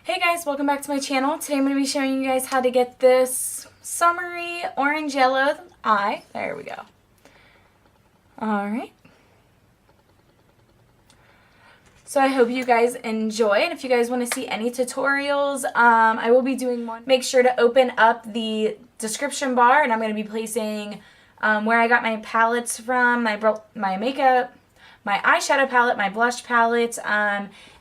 Hey guys, welcome back to my channel. Today I'm going to be showing you guys how to get this summery orange yellow eye. There we go. Alright. So I hope you guys enjoy, and if you guys want to see any tutorials, I will be doing one. Make sure to open up the description bar, and I'm going to be placing where I got my palettes from, my makeup, my eyeshadow palette, my blush palette,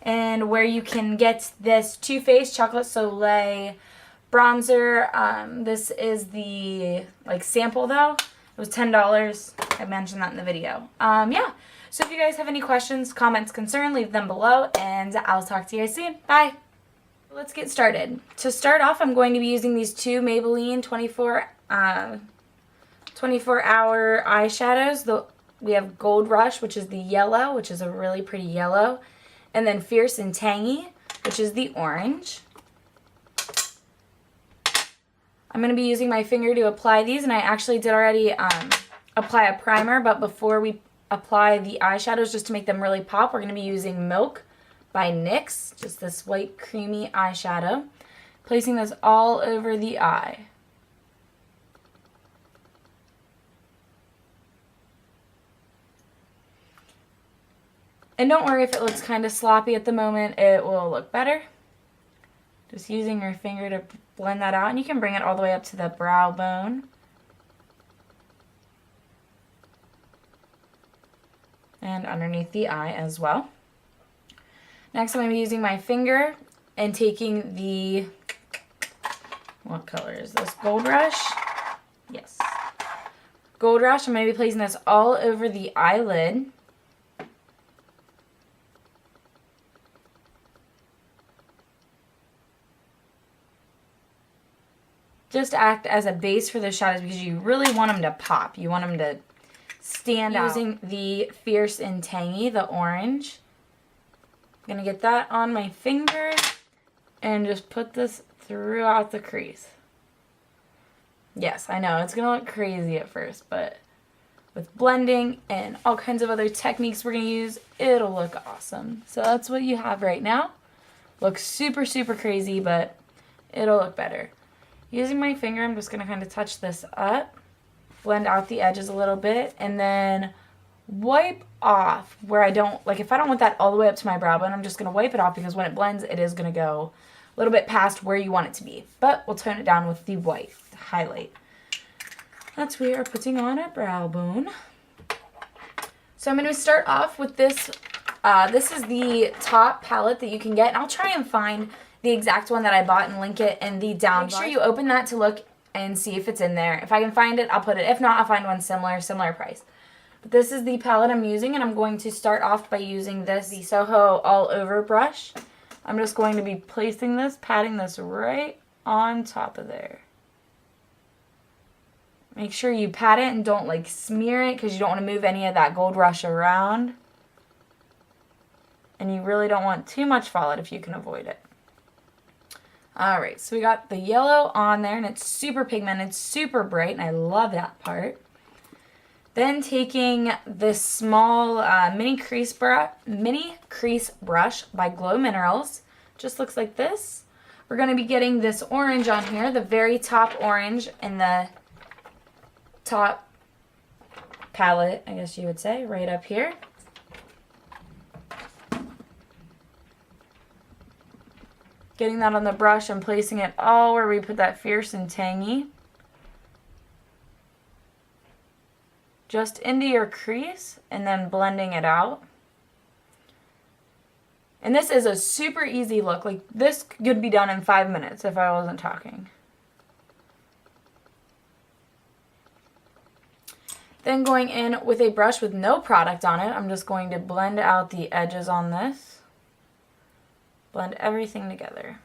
and where you can get this Too Faced Chocolate Soleil bronzer. This is the sample though. It was $10. I mentioned that in the video. Yeah. So if you guys have any questions, comments, concerns, leave them below, and I'll talk to you guys soon. Bye. Let's get started. To start off, I'm going to be using these two Maybelline 24-hour eyeshadows. We have Gold Rush, which is the yellow, which is a really pretty yellow, and then Fierce and Tangy, which is the orange. I'm going to be using my finger to apply these, and I actually did already apply a primer, but before we apply the eyeshadows, just to make them really pop, we're going to be using Milk by NYX, just this white creamy eyeshadow, placing this all over the eye. And don't worry if it looks kind of sloppy at the moment, it will look better. Just using your finger to blend that out, and you can bring it all the way up to the brow bone. And underneath the eye as well. Next, I'm going to be using my finger and taking the, what color is this? Gold Rush? Yes. Gold Rush. I'm going to be placing this all over the eyelid. Just act as a base for the shadows because you really want them to pop. You want them to stand out. Using the Fierce and Tangy, the orange. I'm going to get that on my finger and just put this throughout the crease. Yes, I know, it's going to look crazy at first, but with blending and all kinds of other techniques we're going to use, it'll look awesome. So that's what you have right now. Looks super, super crazy, but it'll look better. Using my finger, I'm just going to kind of touch this up, blend out the edges a little bit, and then wipe off where I don't, if I don't want that all the way up to my brow bone, I'm just going to wipe it off because when it blends, it is going to go a little bit past where you want it to be. But we'll tone it down with the white highlight. That's what we are putting on our brow bone. So I'm going to start off with this. This is the top palette that you can get, and I'll try and find the exact one that I bought and link it in the down bar. Make sure you open that to look and see if it's in there. If I can find it, I'll put it. If not, I'll find one similar price. But this is the palette I'm using, and I'm going to start off by using the Soho All Over brush. I'm just going to be placing this, patting this right on top of there. Make sure you pat it and don't smear it because you don't want to move any of that Gold Rush around. And you really don't want too much fallout if you can avoid it. Alright, so we got the yellow on there, and it's super pigmented, super bright, and I love that part. Then taking this small mini crease brush by Glow Minerals, just looks like this. We're going to be getting this orange on here, the very top orange in the top palette, I guess you would say, right up here. Getting that on the brush and placing it all where we put that Fierce and Tangy. Just into your crease and then blending it out. And this is a super easy look. This could be done in 5 minutes if I wasn't talking. Then going in with a brush with no product on it, I'm just going to blend out the edges on this. Blend everything together.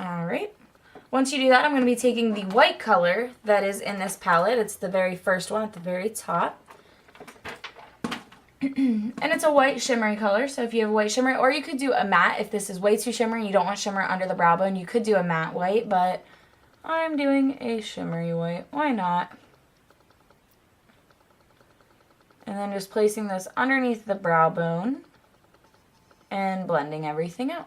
Alright. Once you do that, I'm going to be taking the white color that is in this palette. It's the very first one at the very top. And it's a white shimmery color, so if you have a white shimmer, or you could do a matte if this is way too shimmery and you don't want shimmer under the brow bone, you could do a matte white, but I'm doing a shimmery white. Why not? And then just placing this underneath the brow bone and blending everything out.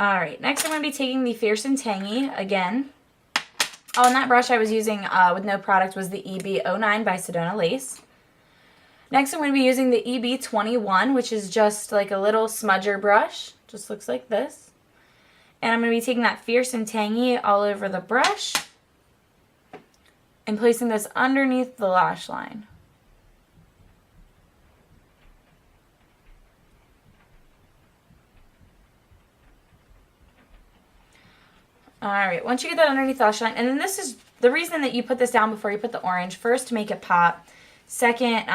Alright, next I'm going to be taking the Fierce and Tangy again. Oh, and that brush I was using with no product was the EB09 by Sedona Lace. Next I'm going to be using the EB21, which is just like a little smudger brush. Just looks like this. And I'm going to be taking that Fierce and Tangy all over the brush and placing this underneath the lash line. Alright, once you get that underneath the lash line, and then this is the reason that you put this down before you put the orange. First, to make it pop. Second,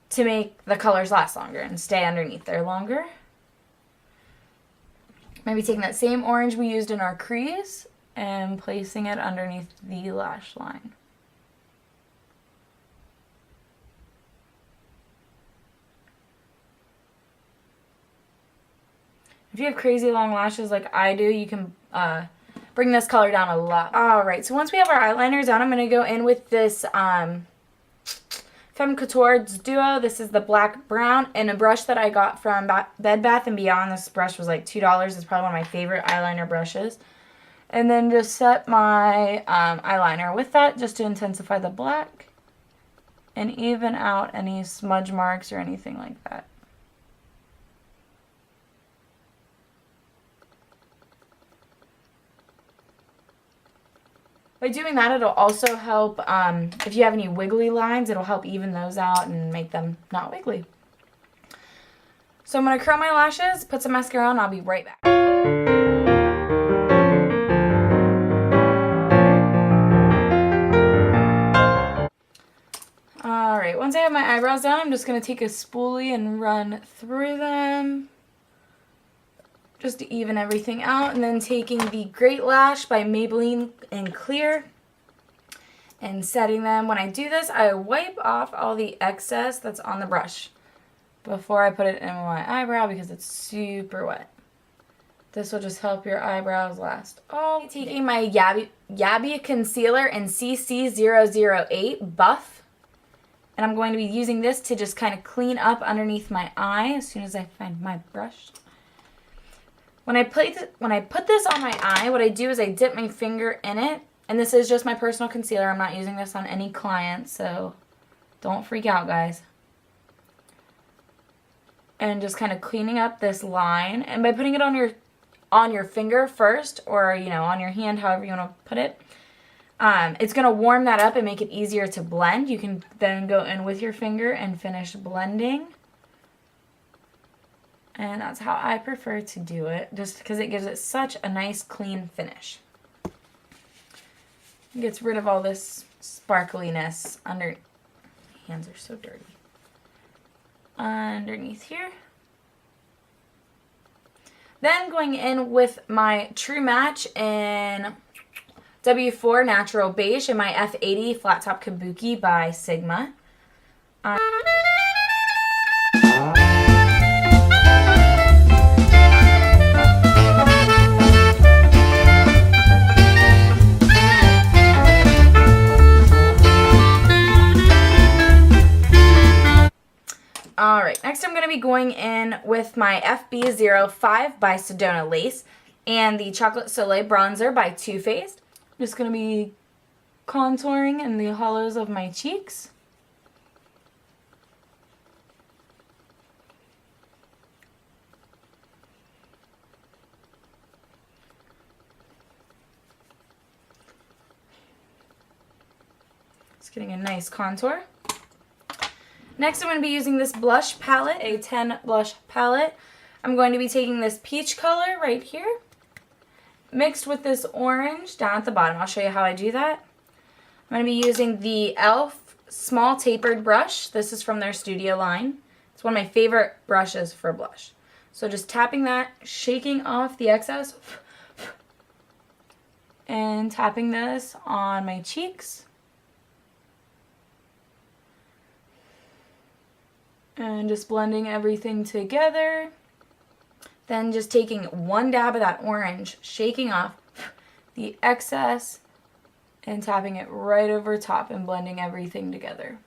to make the colors last longer and stay underneath there longer. Maybe taking that same orange we used in our crease and placing it underneath the lash line. If you have crazy long lashes like I do, you can bring this color down a lot. Alright, so once we have our eyeliners on, I'm going to go in with this Femme Couture's Duo. This is the black brown, and a brush that I got from Bed Bath & Beyond. This brush was like $2. It's probably one of my favorite eyeliner brushes. And then just set my eyeliner with that just to intensify the black and even out any smudge marks or anything like that. By doing that, it'll also help, if you have any wiggly lines, it'll help even those out and make them not wiggly. So I'm going to curl my lashes, put some mascara on, and I'll be right back. Alright, once I have my eyebrows done, I'm just going to take a spoolie and run through them, just to even everything out. And then taking the Great Lash by Maybelline in Clear and setting them. When I do this, I wipe off all the excess that's on the brush before I put it in my eyebrow because it's super wet. This will just help your eyebrows last all day. Taking my Yabby Concealer in CC008 Buff, and I'm going to be using this to just kind of clean up underneath my eye as soon as I find my brush. When I put this on my eye, what I do is I dip my finger in it, and this is just my personal concealer. I'm not using this on any client, so don't freak out, guys. And just kind of cleaning up this line, and by putting it on your finger first, or on your hand, however you want to put it, it's going to warm that up and make it easier to blend. You can then go in with your finger and finish blending. And that's how I prefer to do it, just because it gives it such a nice clean finish. It gets rid of all this sparkliness under. My hands are so dirty. Underneath here. Then going in with my True Match in W4 Natural Beige and my F80 Flat Top Kabuki by Sigma. Alright, next I'm going to be going in with my FB05 by Sedona Lace and the Chocolate Soleil Bronzer by Too Faced. I'm just going to be contouring in the hollows of my cheeks. Just getting a nice contour. Next I'm going to be using this blush palette, a 10 blush palette. I'm going to be taking this peach color right here, mixed with this orange down at the bottom. I'll show you how I do that. I'm going to be using the e.l.f. small tapered brush. This is from their Studio line. It's one of my favorite brushes for blush. So just tapping that, shaking off the excess, and tapping this on my cheeks. And just blending everything together. Then just taking one dab of that orange, shaking off the excess, and tapping it right over top and blending everything together.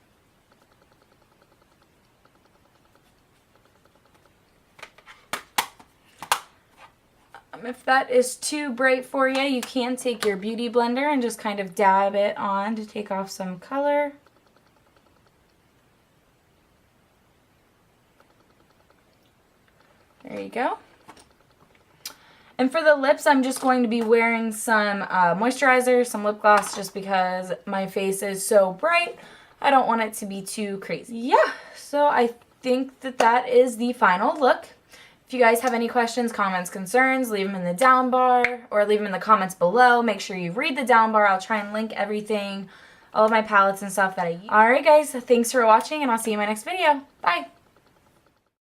If that is too bright for you, you can take your beauty blender and just kind of dab it on to take off some color. There you go. And for the lips, I'm just going to be wearing some moisturizer, some lip gloss, just because my face is so bright. I don't want it to be too crazy. Yeah, so I think that that is the final look. If you guys have any questions, comments, concerns, leave them in the down bar or leave them in the comments below. Make sure you read the down bar. I'll try and link everything, all of my palettes and stuff that I use. Alright guys, thanks for watching and I'll see you in my next video. Bye!